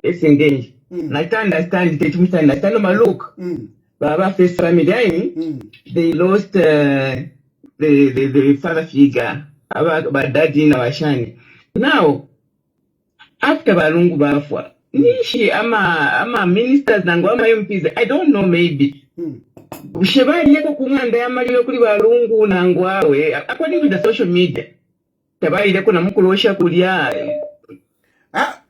engaged. I understand that you understand my look. Baba first family they lost the father figure about daddy na washani. Now after Balungu bafwa nishi ama ministers nangu ama MPs, I don't know, maybe shebali yako kunganda yamaliro kuli Balungu nangu awe according to the social media tabali yako na mkulosha kulia.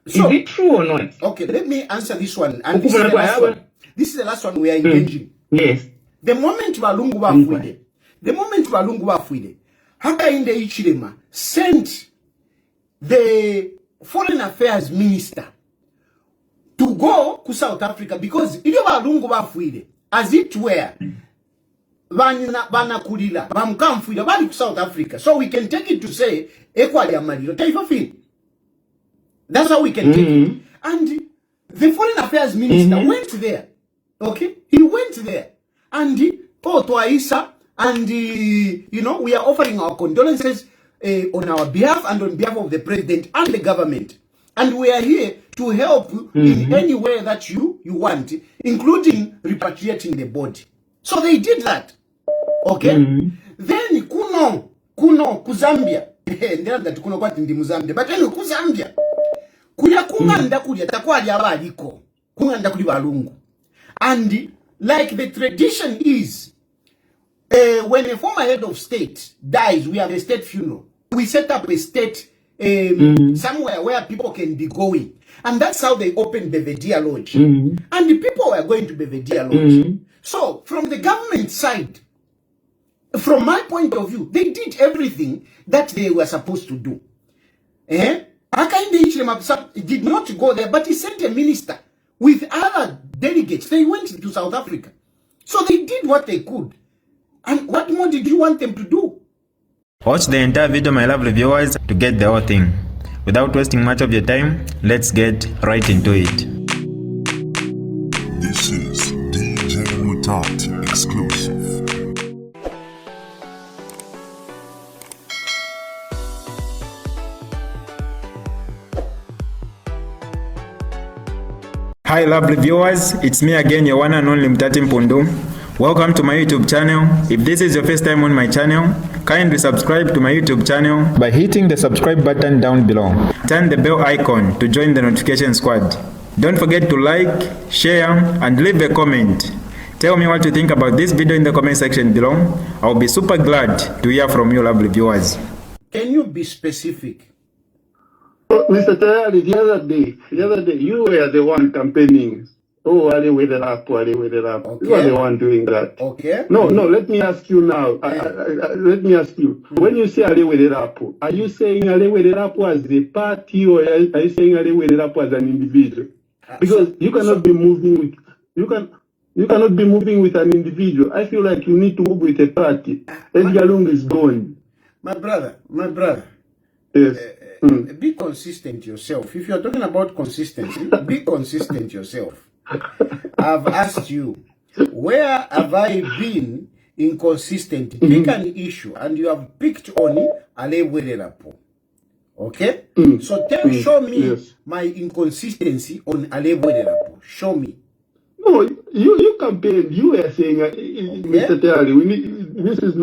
So, is it true or not? Okay, let me answer this one. And this is the last one. This is the last one we are engaging. Yes. The moment Balungu bafwide, Hakainde Hichilema sent the Foreign Affairs Minister to go to South Africa because ilio Balungu bafwide, as it were, bana kulila, bamkamfwide, bali to South Africa. So we can take it to say, equally amaliro, taifa feel. That's how we can take it. And the Foreign Affairs Minister went there. Okay? He went there. And Twaisa, and you know, we are offering our condolences on our behalf and on behalf of the president and the government. And we are here to help in any way that you want, including repatriating the body. So they did that. Okay? Then kuno kuzambia. That kuno kwati ndi Muzambia. But anyway, kuzambia. Kuya kunganda kuya takwali abaliko. Kunganda kuli Balungu. And like the tradition is, when a former head of state dies, we have a state funeral. We set up a state somewhere where people can be going. And that's how they opened Belvedere Lodge. And the people were going to Belvedere Lodge. So, from the government side, from my point of view, they did everything that they were supposed to do. Hakainde Hichilema did not go there, but he sent a minister with other delegates. They went to South Africa. So they did what they could. And what more did you want them to do? Watch the entire video, my lovely viewers, to get the whole thing. Without wasting much of your time, let's get right into it. This is DJ Mutati exclusive. Hi lovely viewers, it's me again, your one and only Mutati Mpundu. Welcome to my YouTube channel. If this is your first time on my channel, kindly subscribe to my YouTube channel by hitting the subscribe button down below. Turn the bell icon to join the notification squad. Don't forget to like, share, and leave a comment. Tell me what you think about this video in the comment section below. I'll be super glad to hear from you lovely viewers. Can you be specific? Mr. Tayari, the other day, you were the one campaigning. Oh, Ali with it up, Ali with it up. Okay. You are the one doing that. Okay. No, let me ask you now. Let me ask you. When you say Ali with it up, are you saying Ali with it up as a party, or are you saying Ali with it up as an individual? Because you cannot be moving with you cannot be moving with an individual. I feel like you need to move with a party. Edgar Lungu is gone. My brother. Yes. Be consistent yourself. If you're talking about consistency, be consistent yourself. I've asked you, where have I been inconsistent? Pick an issue, and you have picked on Ale Wederapo. Okay? So show me my inconsistency on Ale Wederapo. Show me. No, you campaigned. You were saying, Mr. Terry, this is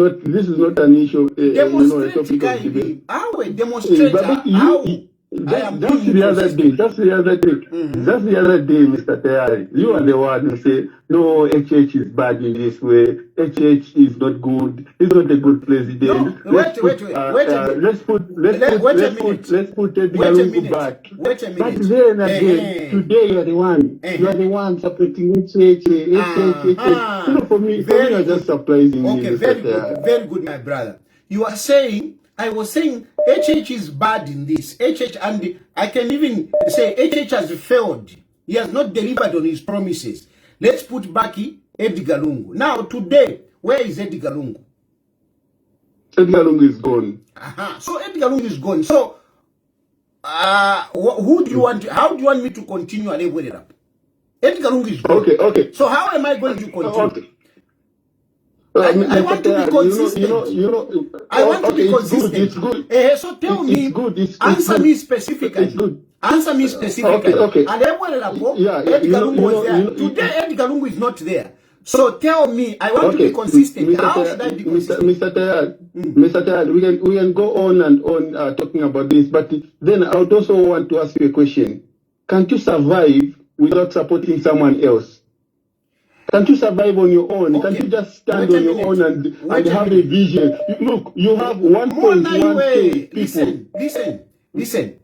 not an issue. Demonstrate, a topic of debate. How demonstrate? That's the other day. That's the other day, Mr. Terry. You are the one who say, no, HH is bad in this way. HH is not good. He's not a good president. No, wait a minute. Let's put Edgar Lungu back. Wait a minute. But then again, today you are the one. You are the one supporting HH. For me, you're just surprising me. Okay, very good, my brother. You are saying, I was saying HH is bad in this. HH, and I can even say HH has failed. He has not delivered on his promises. Let's put back Edgar Lungu. Now, today, where is Edgar Lungu? Edgar Lungu is gone. So Edgar Lungu is gone. So, who do you want? How do you want me to continue and level it up? Edgar Lungu is gone. Okay. So how am I going to continue? Okay. I want to be consistent. I want to be consistent. It's good. So tell me, answer me specifically. Answer me specifically. Okay. Edgar Lungu was there. Today, Edgar Lungu is not there. So tell me, I want to be consistent. How should I be consistent? Mr. Tayad, we can go on and on talking about this, but then I would also want to ask you a question. Can't you survive without supporting someone else? Can't you survive on your own? Can't you just stand on your own and have a vision? Look, you have 1.1K people. Listen.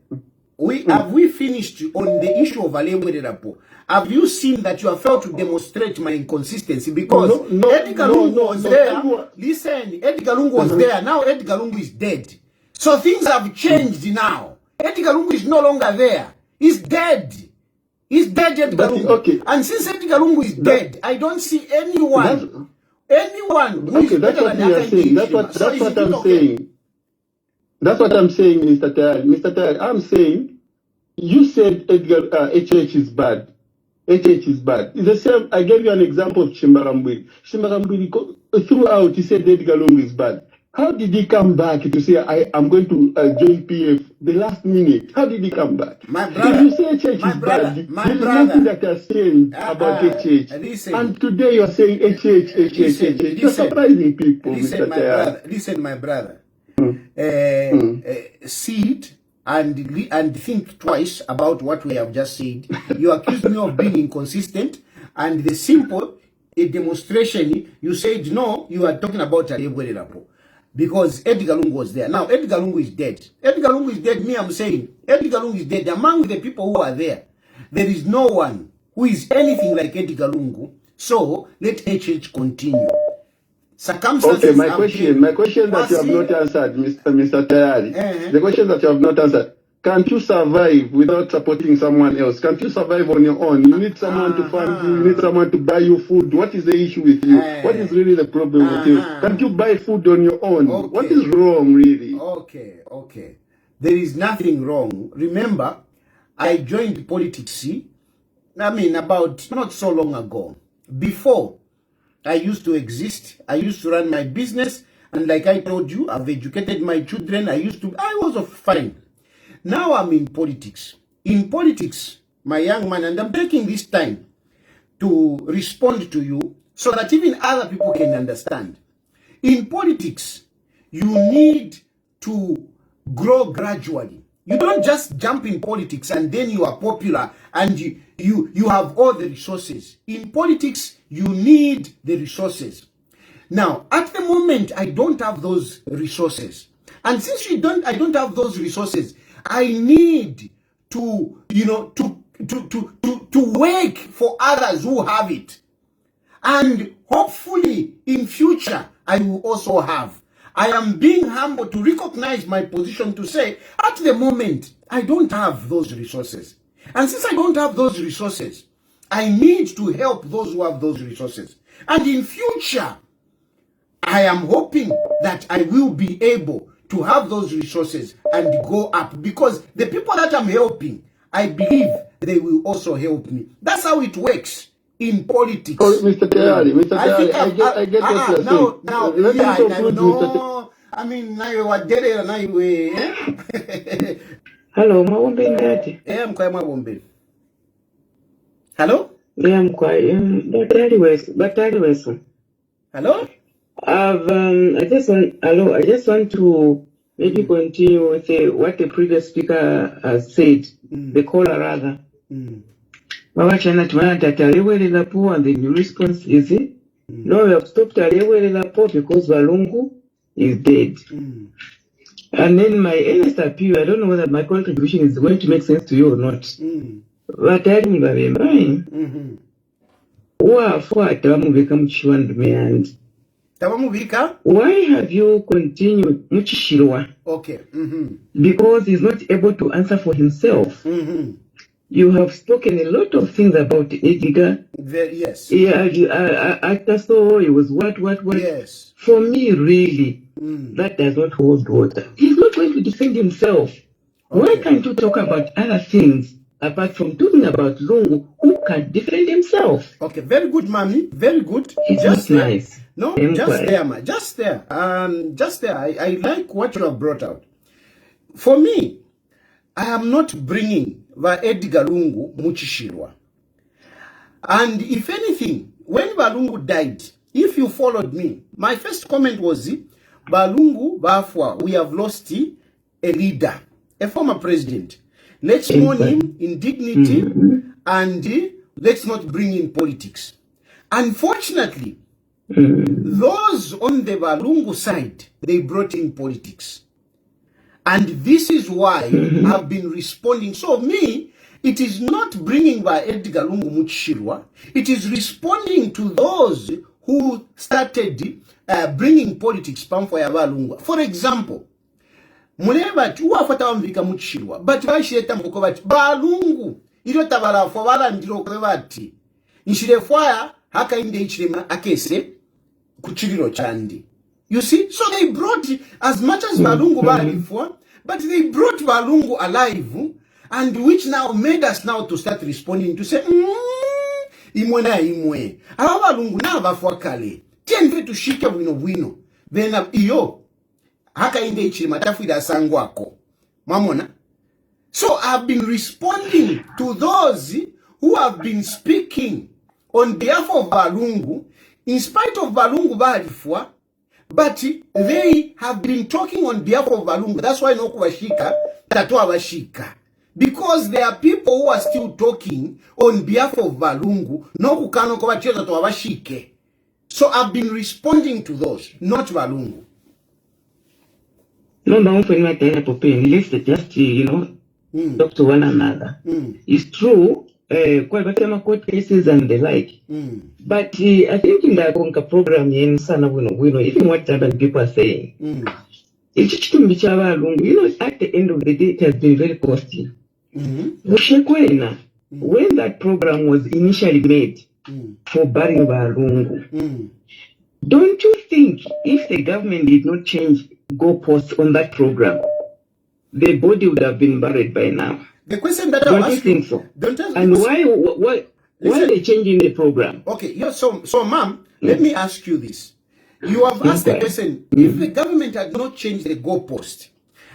Have we finished on the issue of Alewelelapo? Have you seen that you have failed to demonstrate my inconsistency? Because Edgar Lungu was there. Listen, Edgar Lungu was there. Now Edgar Lungu is dead. So things have changed now. Edgar Lungu is no longer there. He's dead. He's dead, Edgar Lungu. Okay. And since Edgar Lungu is dead, I don't see anyone who is better than That's what I'm saying. That's what I'm saying, Mr. Tayad. Mr. Tayad, I'm saying, you said HH is bad. HH is bad. It's the same. I gave you an example of Shimbarambwili. Shimbarambwili, throughout, he said Edgar Lungu is bad. How did he come back to say, I'm going to join PF the last minute? How did he come back? My brother, if you say HH is bad, there is nothing that has changed about HH. And today you're saying HH. You're surprising people, Mr. Tayad. Listen, my brother. See it and think twice about what we have just said. You accuse me of being inconsistent, and the simple demonstration, you said no, you are talking about Alewelelapo. Because Edgar Lungu was there. Now, Edgar Lungu is dead. Edgar Lungu is dead. Me, I'm saying, Edgar Lungu is dead. Among the people who are there, there is no one who is anything like Edgar Lungu. So, let HH continue. Circumstances. Okay, my question that you have not answered, Mr. Tayari. The question that you have not answered. Can't you survive without supporting someone else? Can't you survive on your own? You need someone to fund you. You need someone to buy you food. What is the issue with you? What is really the problem with you? Can't you buy food on your own? Okay. What is wrong, really? Okay. There is nothing wrong. Remember, I joined politics, about not so long ago. Before, I used to exist. I used to run my business. And like I told you, I've educated my children. I was fine. Now I'm in politics. In politics, my young man, and I'm taking this time to respond to you so that even other people can understand. In politics, you need to grow gradually. You don't just jump in politics and then you are popular and you have all the resources. In politics, you need the resources. Now, at the moment, I don't have those resources. And since I don't have those resources, I need to work for others who have it. And hopefully in future, I will also have. I am being humble to recognize my position to say, at the moment, I don't have those resources. And since I don't have those resources, I need to help those who have those resources. And in future, I am hoping that I will be able to have those resources and go up, because the people that I'm helping, I believe they will also help me. That's how it works in politics. Oh, Mr. Tayari, I get what you're saying. Now, Hello, Mawombe Ndati. Hello? Yeah, I'm quiet. Batali Wesu. Hello? I just want to maybe continue with what the previous speaker has said, the caller rather. Mawachana tumana Alewelelapo, and the new response is no, we have stopped Alewelelapo because Lungu is dead. And then my earnest appeal, I don't know whether my contribution is going to make sense to you or not. But I think why have you continued Muchishirwa? Okay. Because he's not able to answer for himself. You have spoken a lot of things about Edgar. Yes. Yeah, after so it was what? Yes. For me, really, that does not hold water. He's not going to defend himself. Okay. Why can't you talk about other things apart from talking about Lungu, who can defend himself? Okay, very good, Mami. Very good. It's just nice. No, just there, ma. Just there. I like what you have brought out. For me, I am not bringing va Edgar Lungu muchishirwa. And if anything, when Balungu died, if you followed me, my first comment was, Balungu Bafwa, we have lost a leader, a former president. Let's mourn him in dignity and let's not bring in politics. Unfortunately, those on the Balungu side, they brought in politics. And this is why I've been responding. So me, it is not bringing by Edgar Lungu Muchishirwa. It is responding to those who started bringing politics. For example, Muneba uwafata wambika Muchishirwa, but bashireta mbuko bati Balungu ilo tabala fwala ndilo kwebati nshirefwaya haka inde ichirema akese kuchiriro chandi. You see, so they brought as much as Balungu balifwa, but they brought Balungu alive, and which now made us now to start responding to say, imwe na imwe. Awa Balungu na bafwa kale. Tienve tushike wino. Then iyo haka inde ichirima tafuida sangwako. Mamona. So I've been responding to those who have been speaking on behalf of Balungu, in spite of Balungu balifwa, but they have been talking on behalf of Balungu. That's why no kuwashika, tatoa washika. Because there are people who are still talking on behalf of Balungu, no kukano kuwachia tatoa washike. So I've been responding to those, not Balungu. No, let's just, talk to one another. It's true, quite court cases and the like. But I think in the Conca program, even what other people are saying, it's at the end of the day, it has been very costly. When that program was initially made for burying Lungu, don't you think if the government did not change goalposts on that program, the body would have been buried by now? The question that don't you think so? And why are they changing the program? Okay, yeah, so ma'am, let me ask you this. You have asked the question, if the government had not changed the goalpost,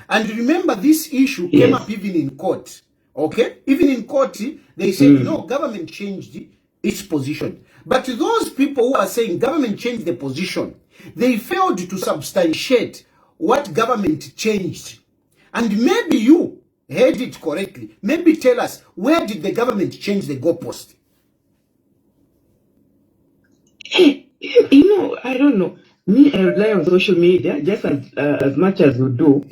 and remember this issue came up even in court, okay? Even in court, they said, no, government changed its position. But those people who are saying government changed the position, they failed to substantiate what government changed. And maybe you heard it correctly. Maybe tell us, where did the government change the goalpost? I don't know. Me, I rely on social media just as much as you do.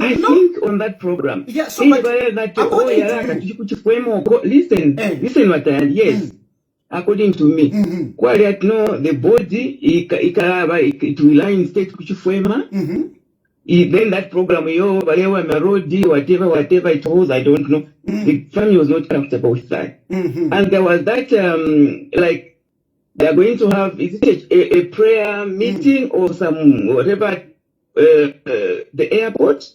I think on that program. Yeah, so listen what I yes. According to me, the body it will lie in state kuchifwema. Then that program, whatever it was, I don't know. The family was not comfortable with that. And there was that, like, they are going to have, is it a prayer meeting or some, whatever, the airport,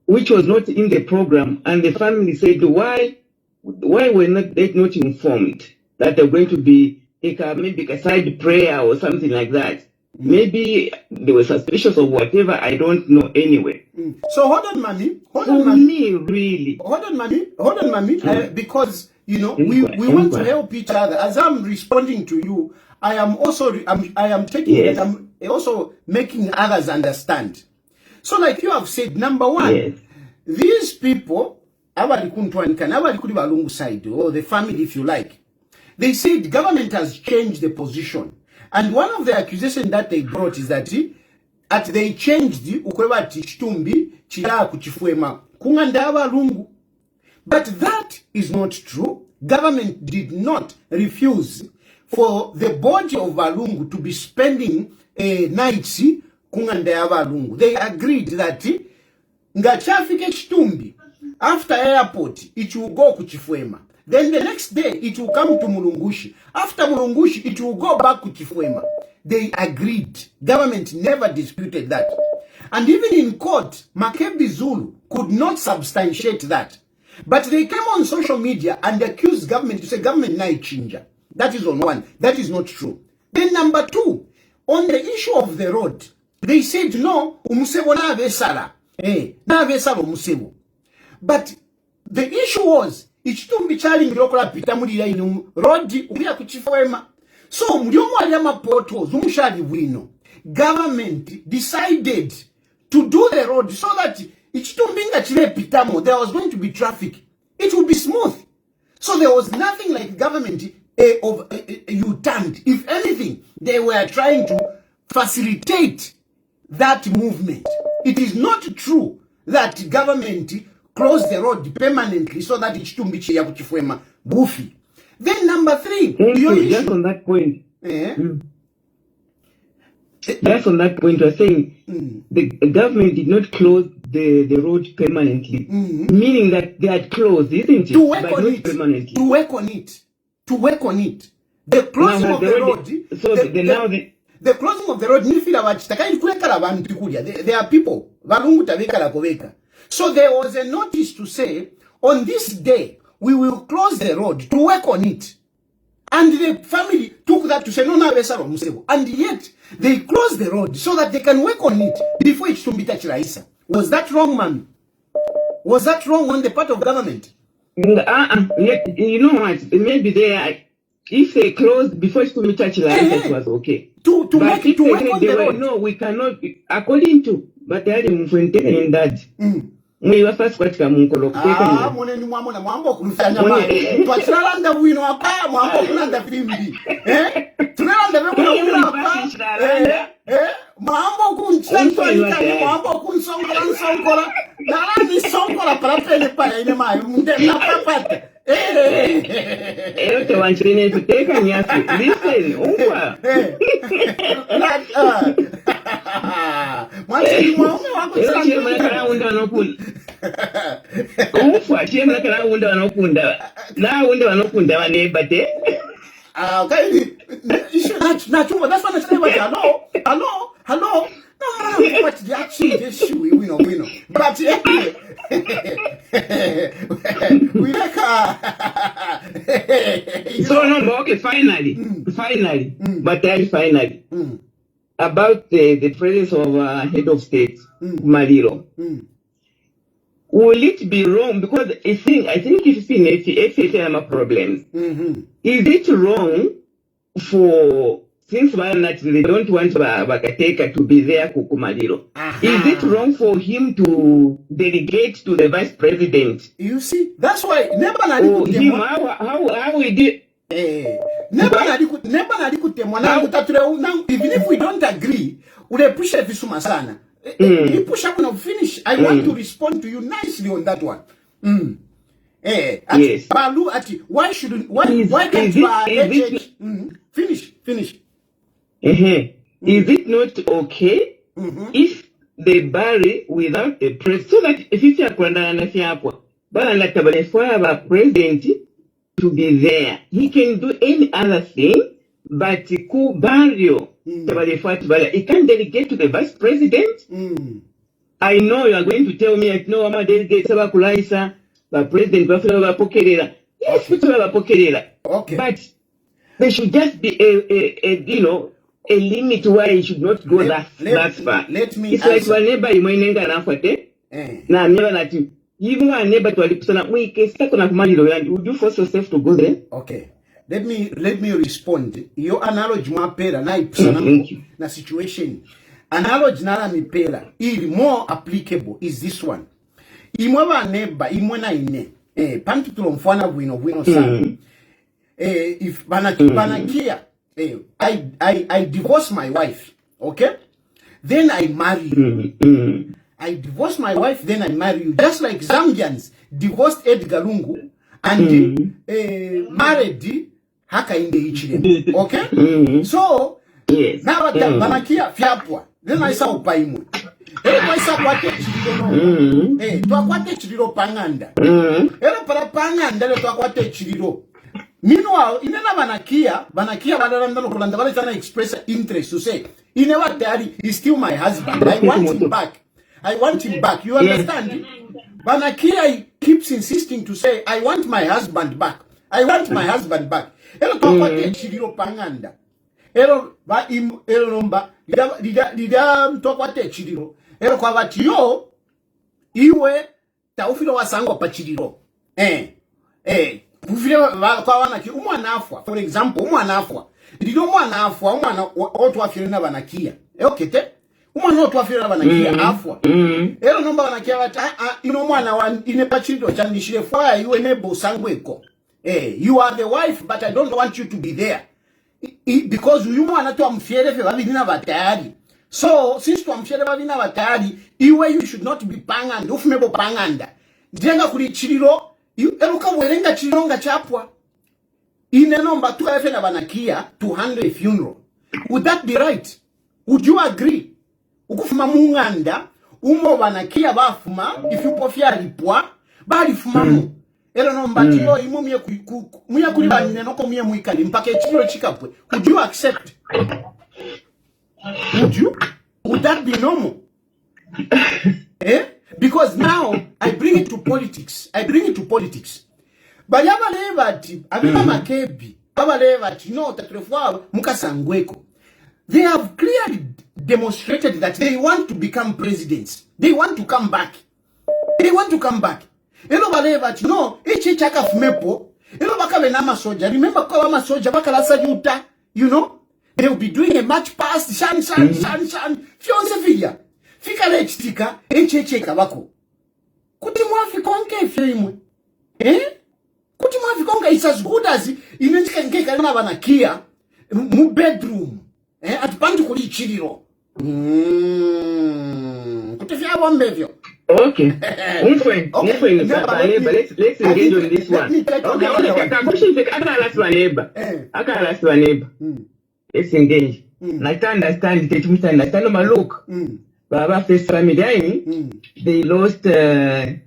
which was not in the program. And the family said, why were they not informed that they're going to be maybe a side prayer or something like that? Maybe they were suspicious of whatever, I don't know anyway. So hold on, mommy. Hold on, mommy. Because, we want to help each other. As I'm responding to you, I am also, I am taking it, I'm also making others understand. So like you have said, number one, these people, Balungu side, or the family if you like, they said government has changed the position. And one of the accusations that they brought is that they changed ukwebati chitumbi chila kuchifuema kungandaba lungu. But that is not true. Government did not refuse for the body of Balungu to be spending nights kungandaba lungu. They agreed that ngachafike chitumbi after airport it will go kuchifuema. Then the next day, it will come to Mulungushi. After Mulungushi, it will go back to Chifuema. They agreed. Government never disputed that. And even in court, Makebi Zulu could not substantiate that. But they came on social media and accused government to say government na ichinja. That is on one. That is not true. Then number two, on the issue of the road, they said no, umusebo na avesala. Na avesala umusebo. But the issue was ichitumbi chali ngirokola pita mulira ino road uya kuchifwema. So mliomo aliyama potholes umushali bwino. Government decided to do the road so that ichitumbi nga chile pitamo there was going to be traffic. It would be smooth. So there was nothing like government you turned. If anything, they were trying to facilitate that movement. It is not true that government closed the road permanently so that ichitumbi chiya kuchifwema bufi. Then number 3, just on that point. Just on that point, we're saying the government did not close the road permanently, meaning that they had closed, isn't it? To work but on not it. Permanently. To work on it. To work on it. The closing of the road. The closing of the road. There are people. So there was a notice to say, on this day, we will close the road to work on it. And the family took that to say, no, and yet, they closed the road so that they can work on it before it should be touched. Was that wrong, man? Was that wrong on the part of government? You know what? Maybe if they closed before it should be touched, it was okay. To make it to work on the road. No, we cannot, according to, but they are in that. We were first quite mwambo kumfanya mai twachiralanda bwino apa mwambo kunanda filimbi tunalanda bwino apa mwambo kunchantwa mwambo kunsongola nalani songola para pele para ine mai munde na papata te wanchirine tuteka nyasi listen uwa mwachiri mwambo wako Ufa chema kana unda wanokunda na unda wanokunda vanebate okay na chuma that's what I say about hello no what the action issue we know but we like so no okay finally but then finally about the presence of head of state Maliro. Will it be wrong? Because I think if you see if problems, is it wrong for since they don't want Bakateka to be there Kukumaliro? Is it wrong for him to delegate to the vice president? You see, that's why never how we did. Even if we don't agree, we appreciate Visuma sana. You push up and finish. I want to respond to you nicely on that one. Yes. Balu ati, why can't you finish? Is it not okay if they bury without a president? So that if it's a president to be there, he can do any other thing, but ku barrio. He can't delegate to the vice president. I know you are going to tell me, no, I'm a delegate, the president, yes, okay. But there should just be a limit where he should not go that far. Let me it's like one neighbor you might na never that you even one neighbor to would you force yourself to go there? Okay. Let me respond. Your analogy mapera na na situation. Analogy na mipera is more applicable is this one. Imwa neighbor imwe na ine. Pantu tulomfana bwino sana. If banakia I divorce my wife, okay? Then I marry you. I divorce my wife, then I marry you. Just like Zambians divorced Edgar Lungu and married Haka in the Ichilem. Okay? So, yes. Now banakia fiapwa. Then I saw Paimu. I saw what chiriro panganda. Era para panganda le what chiriro. Meanwhile, inena banakia badalanda lokulanda bale tana express interest to say, you know what, daddy, he's still my husband. I want him back. You understand? Banakia keeps insisting to say, I want my husband back. Elo tokwate chiriro panganda. Elo ba romba dida tokwate chiriro. Elo kwa bati yo iwe taufilo wasango pa chiriro. kufire kwa wanaki umwana afwa, for example umwana afwa ndino umwana afwa umwana otwafire n'abanakia okete umwana otwafire n'abanakia afwa ero nomba banakia bati ino mwana wa ine pachiro chandishire fwa you enable sangweko you are the wife but I don't want you to be there because uyu mwana tu amfiere fe babiri n'abatari. So since tu amfiere babiri n'abatari iwe you should not be panganda ufumebo panganda ndenga kuli chiriro eruka werenga chironga chapwa ine nomba tu efe na banakia to handle a funeral. Would that be right? Would you agree? Ukufuma munganda umo banakia bafuma ifupofia lipwa bali fumamu ero nomba tilo imo muye kuli banine noko muye muikali mpake chiro chikapwe. Would you accept? Would you? Would that be normal? Because now I bring it to politics. Bayaba levati, abima makebi, baba levati, no, tatrefwa, mukasangweko. They have clearly demonstrated that they want to become presidents. They want to come back. Elo balevati, no, eche chaka fumepo, elo baka benama soja. Remember kwa wama soja, baka lasa yuta, you know? They will be doing a march past, shan, fionse villa. Fika le chitika, eche kabako. Kuti mwafi konke fimwe. Kuti mwafi konke is as good as inenchika nkeka na banakia mu bedroom. Atupantu kuli chiriro. Kuti fia wambevyo. Okay. Let's engage on this one. Let's engage. I understand. Look. Baba first family, they lost the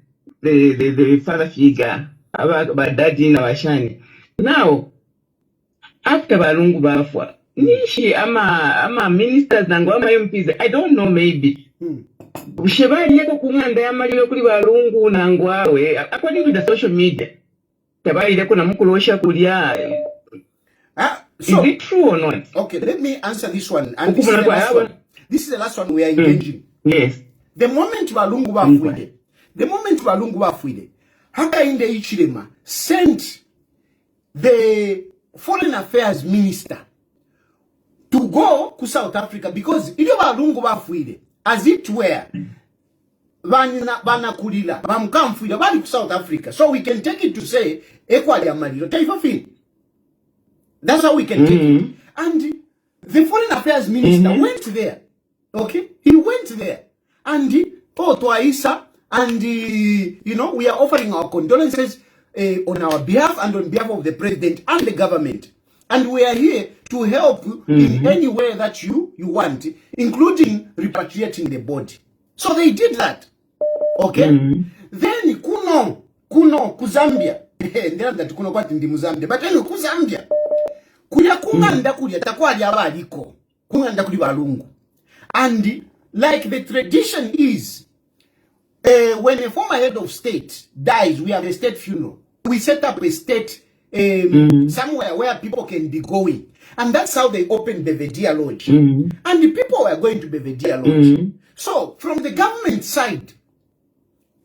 father figure. About daddy na washani. Now, after Balungu bafwa, nishi ama ministers nangu ama MPs, I don't know maybe. Ushebali yako kunganda ya mali kuli Balungu nangu awe, according to the social media. Tabali yako na mkulosha kulia. So, is it true or not? Okay, let me answer this one. And this is the last one we are engaging. Yes. The moment Balungu Bafuide, Hakainde Ichilema sent the foreign affairs minister to go to South Africa because iyo Balungu Bafuide, as it were, banakulila, bamkamfuida, bali to South Africa. So we can take it to say, equally amalilo, taifa fin. That's how we can take it. And the foreign affairs minister went there. Okay? He went there. And Twaisa, and you know, we are offering our condolences on our behalf and on behalf of the president and the government. And we are here to help in any way that you want, including repatriating the body. So they did that. Okay? Then kuno kuzambia. Ndenda kuno kwati ndi Muzambia. But then kuzambia. Kuya kunganda kuya takwali abaliko. Kunganda kuli Balungu. And like the tradition is, when a former head of state dies, we have a state funeral. We set up a state somewhere where people can be going. And that's how they opened Belvedere Lodge. And the people were going to Belvedere Lodge. So, from the government side,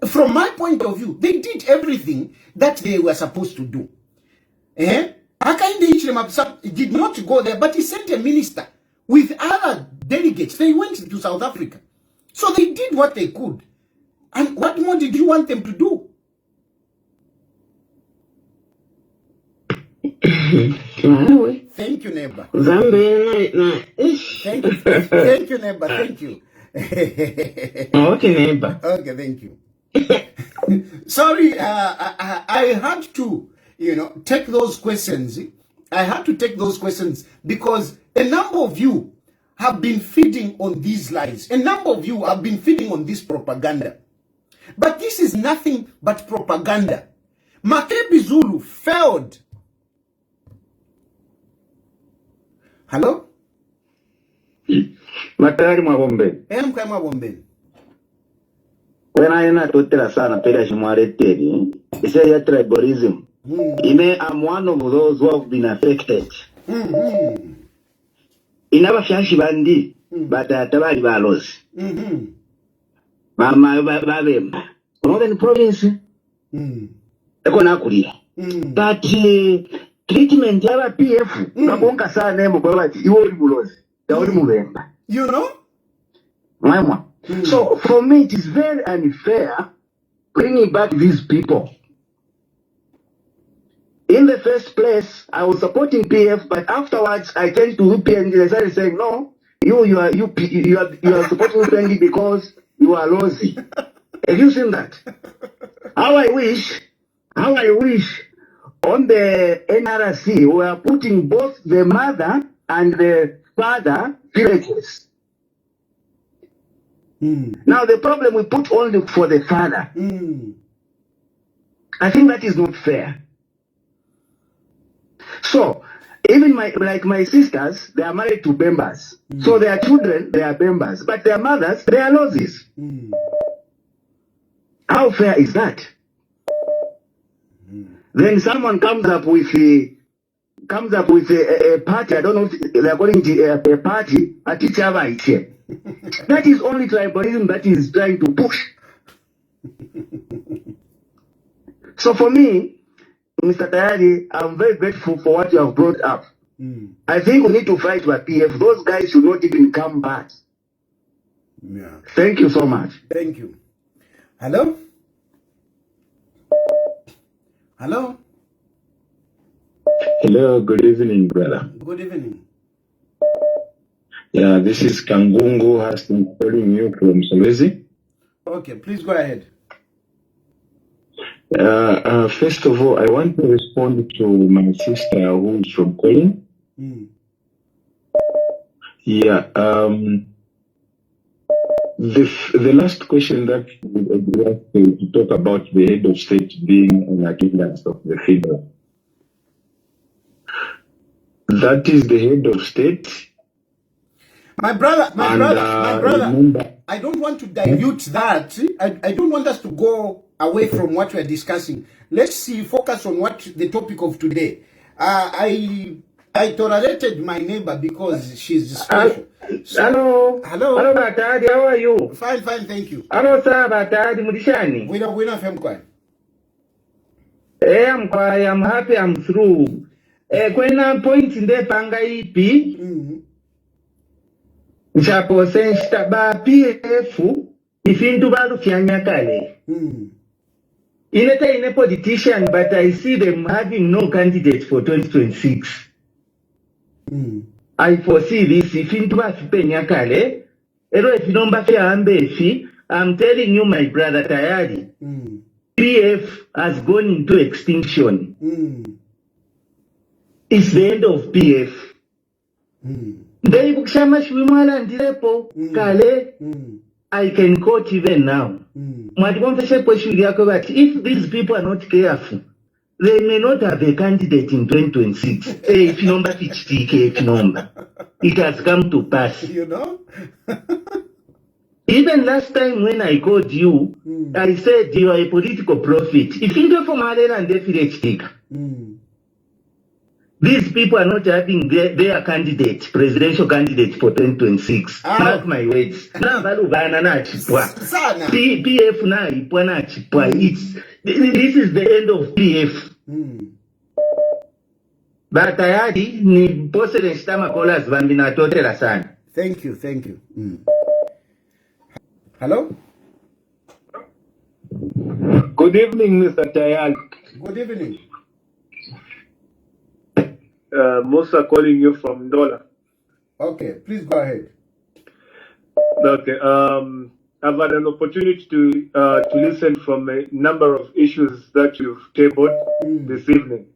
from my point of view, they did everything that they were supposed to do. Hakainde Hichilema did not go there, but he sent a minister with other delegates. They went to South Africa. So they did what they could. And what more did you want them to do? Thank you, neighbor. Thank you, neighbor. Thank you. Okay, neighbor. Okay, thank you. Sorry, I had to, take those questions. I had to take those questions because a number of you have been feeding on these lies. A number of you have been feeding on this propaganda. But this is nothing but propaganda. Makebi Zulu failed. Hello? Matari mwabombe. Mkwa mwabombe. Wena yena totela sana pela shimwareteri. Ise ya tribalism. I'm one of those who have been affected. Inaba fyashi bandi batabali balozi. Mama babemba. Northern province. But treatment yaba PF nabonga sana emo kwa bati iwo libulozi yauli mubemba. You know? Mama. So for me it is very unfair bringing back these people. In the first place, I was supporting PF, but afterwards I turned to UPND. They started saying, "No, you are supporting UPND because you are lousy." Have you seen that? How I wish on the NRC we are putting both the mother and the father villages. Now the problem we put only for the father. I think that is not fair. So, even my sisters, they are married to Bembas. So their children, they are Bembas. But their mothers, they are losses. How fair is that? Then someone comes up with a party, I don't know if they're calling it a party, a teacher. That is only tribalism that is trying to push. So for me, Mr. Tayari, I'm very grateful for what you have brought up. I think we need to fight for PF. Those guys should not even come back. Yeah. Thank you so much. Thank you. Hello? Hello? Hello, good evening, brother. Good evening. Yeah, this is Kangungu Hassan calling you from Solwezi. Okay, please go ahead. First of all, I want to respond to my sister who is from calling. Yeah, the last question that we have to talk about the head of state being an attendance of the figure. That is the head of state. My brother, remember, I don't want to dilute that. I don't want us to go away from what we're discussing. Let's focus on what the topic of today. I tolerated my neighbor because she's special. Hello. Hello, Batadi, how are you? Fine, thank you. Hello, sir, Batadi, Mudishani. We're not quiet. I'm quiet, I'm happy, I'm through. Kwena point in the panga ipi. Nchapo sensta ba PF ifindu balu fianyakale. Ineta in a politician, but I see them having no candidate for 2026. I foresee this ifindu ba fipenyakale. Ero ifinomba fia ambefi. I'm telling you, my brother Tayari, PF has gone into extinction. It's the end of PF. I can quote even now. If these people are not careful, they may not have a candidate in 2026. It has come to pass. You know? Even last time when I called you, I said you are a political prophet. If you go for Malena and Defilet, these people are not having their candidate, presidential candidate for 2026. Mark my words. PF this is the end of PF. But I had ni posele stama kolas bambina totela sana. Thank you. Hello? good evening, Mr. Tayal. Good evening. Musa calling you from Dola. Okay, please go ahead. Okay. I've had an opportunity to listen from a number of issues that you've tabled this evening,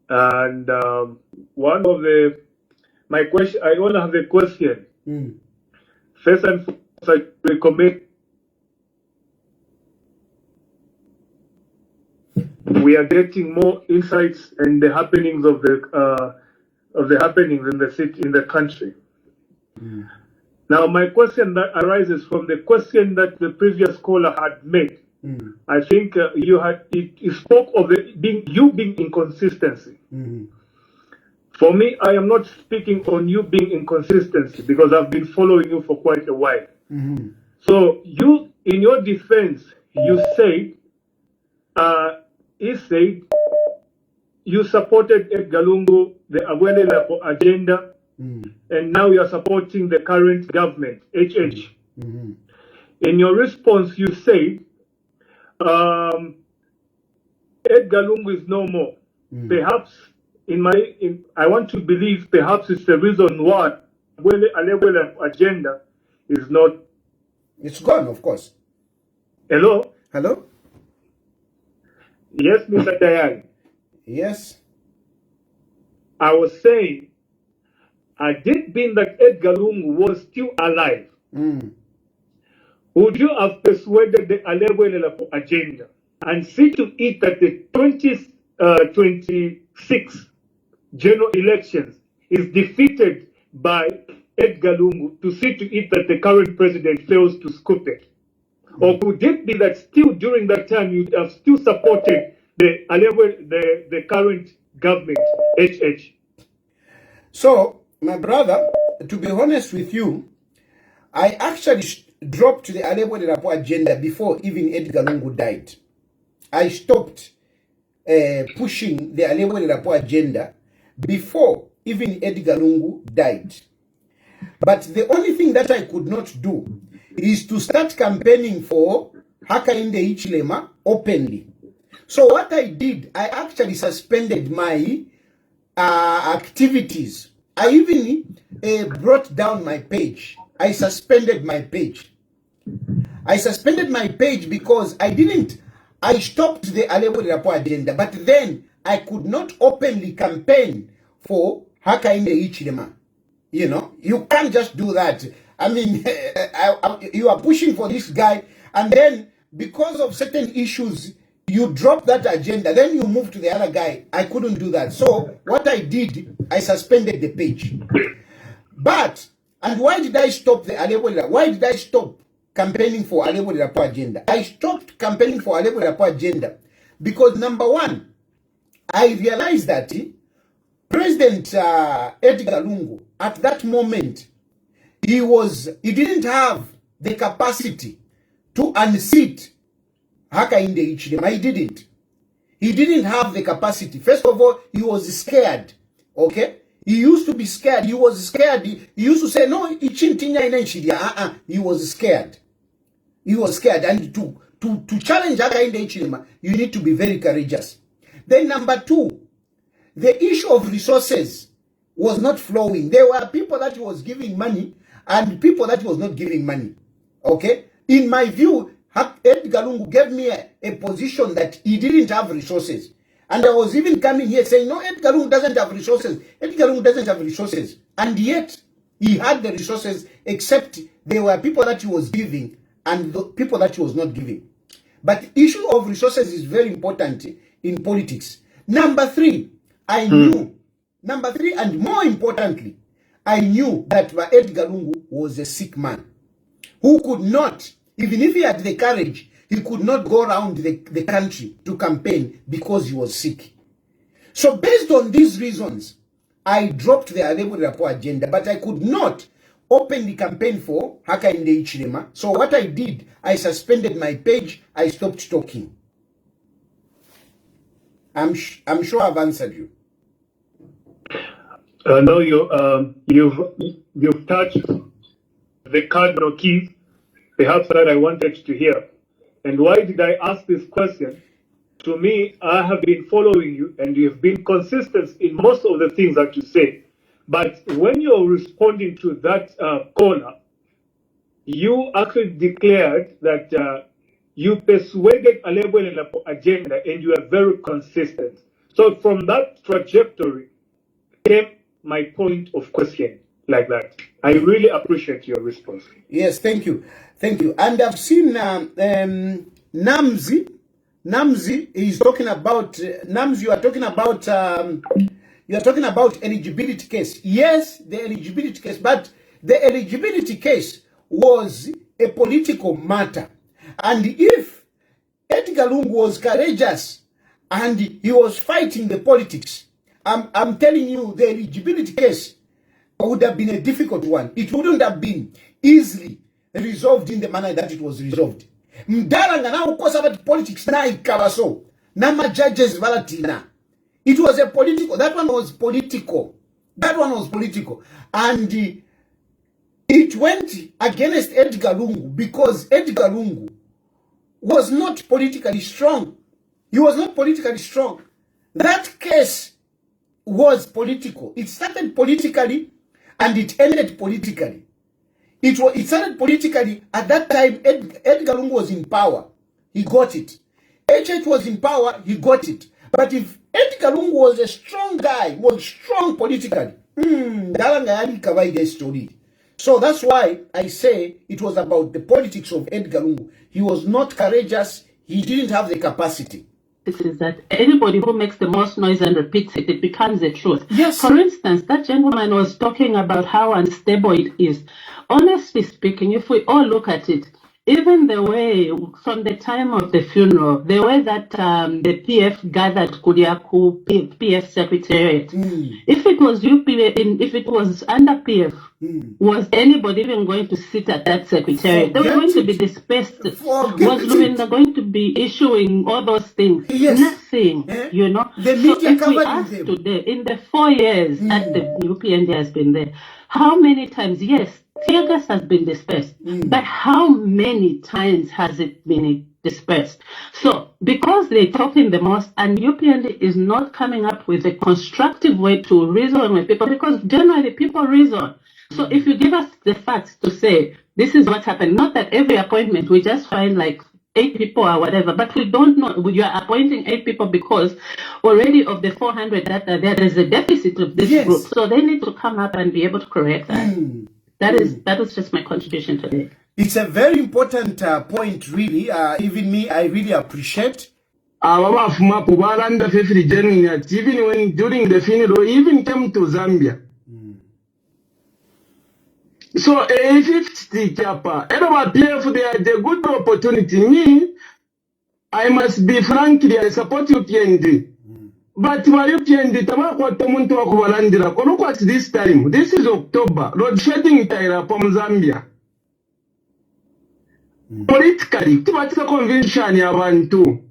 and one of my question. I want to have a question. First and foremost, I recommend. We are getting more insights and the happenings of the happenings in the city, in the country. Now, my question that arises from the question that the previous caller had made. I think you spoke of being inconsistency. For me, I am not speaking on you being inconsistency because I've been following you for quite a while. So you, in your defense, you say he said you supported Edgar Lungu, the Agwele agenda, and now you are supporting the current government, HH. In your response, you said, Edgar Lungu is no more. Perhaps, I want to believe perhaps it's the reason why Agwele agenda is not. It's gone, of course. Hello? Hello? Yes, Mr. Tayari. Yes. I was saying, had it been that Edgar Lungu was still alive, would you have persuaded the Alewele agenda and see to it that the 2026 general elections is defeated by Edgar Lungu to see to it that the current president fails to scoop it? Or could it be that still during that time you'd have still supported the current government, HH? So, my brother, to be honest with you, I actually dropped the Alewele Rapport agenda before even Edgar Lungu died. I stopped pushing the Alewele Rapport agenda before even Edgar Lungu died. But the only thing that I could not do is to start campaigning for Hakainde Hichilema openly. So what I did, I actually suspended my activities. I even brought down my page. I suspended my page. I suspended my page because I stopped the Alewele Rapport agenda, but then I could not openly campaign for Hakainde Hichilema. You know, you can't just do that. I mean, you are pushing for this guy, and then because of certain issues, you drop that agenda, then you move to the other guy. I couldn't do that. So what I did, I suspended the page. But, and why did I stop the Alewele? Why did I stop campaigning for Alewele Rapport agenda? I stopped campaigning for Alewele Rapport agenda because, number one, I realized that President Edgar Lungu, at that moment, he didn't have the capacity to unseat Hakainde Hichilema. He didn't have the capacity. First of all, he was scared. Okay? He used to be scared. He was scared. He used to say, no, he was scared. He was scared. And to challenge Hakainde Hichilema, you need to be very courageous. Then number two, the issue of resources was not flowing. There were people that was giving money and people that was not giving money. Okay? In my view, Edgar Lungu gave me a position that he didn't have resources. And I was even coming here saying, no, Edgar Lungu doesn't have resources. Edgar Lungu doesn't have resources. And yet, he had the resources, except there were people that he was giving and the people that he was not giving. But the issue of resources is very important in politics. Number three, and more importantly, I knew that Edgar Lungu was a sick man who could not, even if he had the courage, he could not go around the country to campaign because he was sick. So based on these reasons, I dropped the Alewele Rapport agenda, but I could not open the campaign for Hakainde Hichilema. So what I did, I suspended my page, I stopped talking. I'm sure I've answered you. No, you've touched the cardinal keys, perhaps that I wanted to hear. And why did I ask this question? To me, I have been following you, and you have been consistent in most of the things that you say. But when you're responding to that caller, you actually declared that you persuaded Alewele agenda, and you are very consistent. So from that trajectory came my point of question like that. I really appreciate your response. Yes, thank you. Thank you. And I've seen Namzi. Namzi is talking about, Namzi, you are talking about eligibility case. Yes, the eligibility case, but the eligibility case was a political matter. And if Edgar Lungu was courageous and he was fighting the politics, I'm telling you, the eligibility case would have been a difficult one. It wouldn't have been easily resolved in the manner that it was resolved. Mdala na ukosa about politics na ikawa so. Nama judges Valatina. It was a political, that one was political. That one was political. And it went against Edgar Lungu because Edgar Lungu was not politically strong. He was not politically strong. That case was political. It started politically and it ended politically. It started politically. At that time, Edgar Lungu was in power. He got it. HH was in power. He got it. But if Edgar Lungu was a strong guy, was strong politically, story. So that's why I say it was about the politics of Edgar Lungu. He was not courageous. He didn't have the capacity. This is that anybody who makes the most noise and repeats it, it becomes the truth. Yes. For instance, that gentleman was talking about how unstable it is. Honestly speaking, if we all look at it, even the way from the time of the funeral, the way that the PF gathered Kuriaku, PF Secretariat, if it was if it was under PF, was anybody even going to sit at that secretariat? They were going to be dispersed. Was Luenda going to be issuing all those things? Yes. Nothing, you know. The media so if we covered ask them. today, in the 4 years that the UPND has been there, how many times, yes, tear gas has been dispersed, but how many times has it been dispersed? So, because they're talking the most, and UPND is not coming up with a constructive way to reason with people, because generally people reason. So, if you give us the facts to say, this is what happened, not that every appointment we just find like 8 people or whatever, but we don't know. You are appointing 8 people because already of the 400 that are there is a deficit of this group. So, they need to come up and be able to correct that. That is just my contribution today. It's a very important point, really. Even me, I really appreciate. Even when during the funeral, even came to Zambia. So, if it's the Japa, PF, they had a good opportunity. Me, I must be frankly, I support UPND. But while UPND, look at this time. This is October. Road shedding Taira from Zambia. Politically, what's the convention you want to?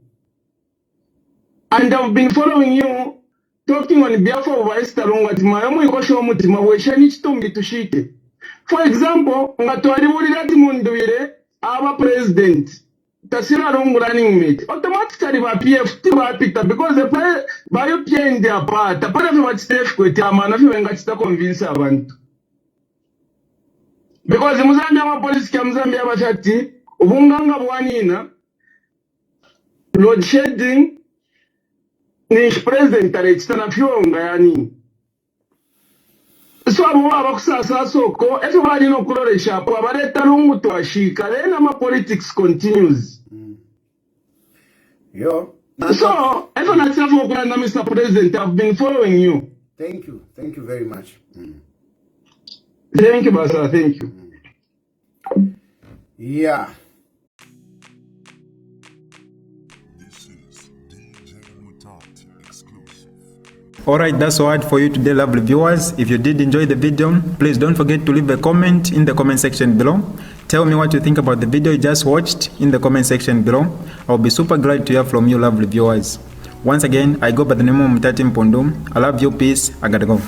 And I've been following you, talking on behalf of Vice Talonga, for example, our president, Tasira Long running mate, automatically PF because the bio their part, the part of what Steph could tell man, if you ain't got to convince abantu. Because the Muzamba police comes and Yabashati, Ubunganga Wanina, load shedding, Nish president, Gayani. So everybody no Kuroresha, Pavareta Lungu to Ashika, then my politics continues. Yo. So, Mr. President, I've been following you. Thank you. Thank you very much. Thank you, Basa. Thank you. Yeah. This is DJ Mutati exclusive. Alright, that's all for you today, lovely viewers. If you did enjoy the video, please don't forget to leave a comment in the comment section below. Tell me what you think about the video you just watched in the comment section below. I'll be super glad to hear from you, lovely viewers. Once again, I go by the name of Mutati Mpundu. I love you, peace, I gotta go.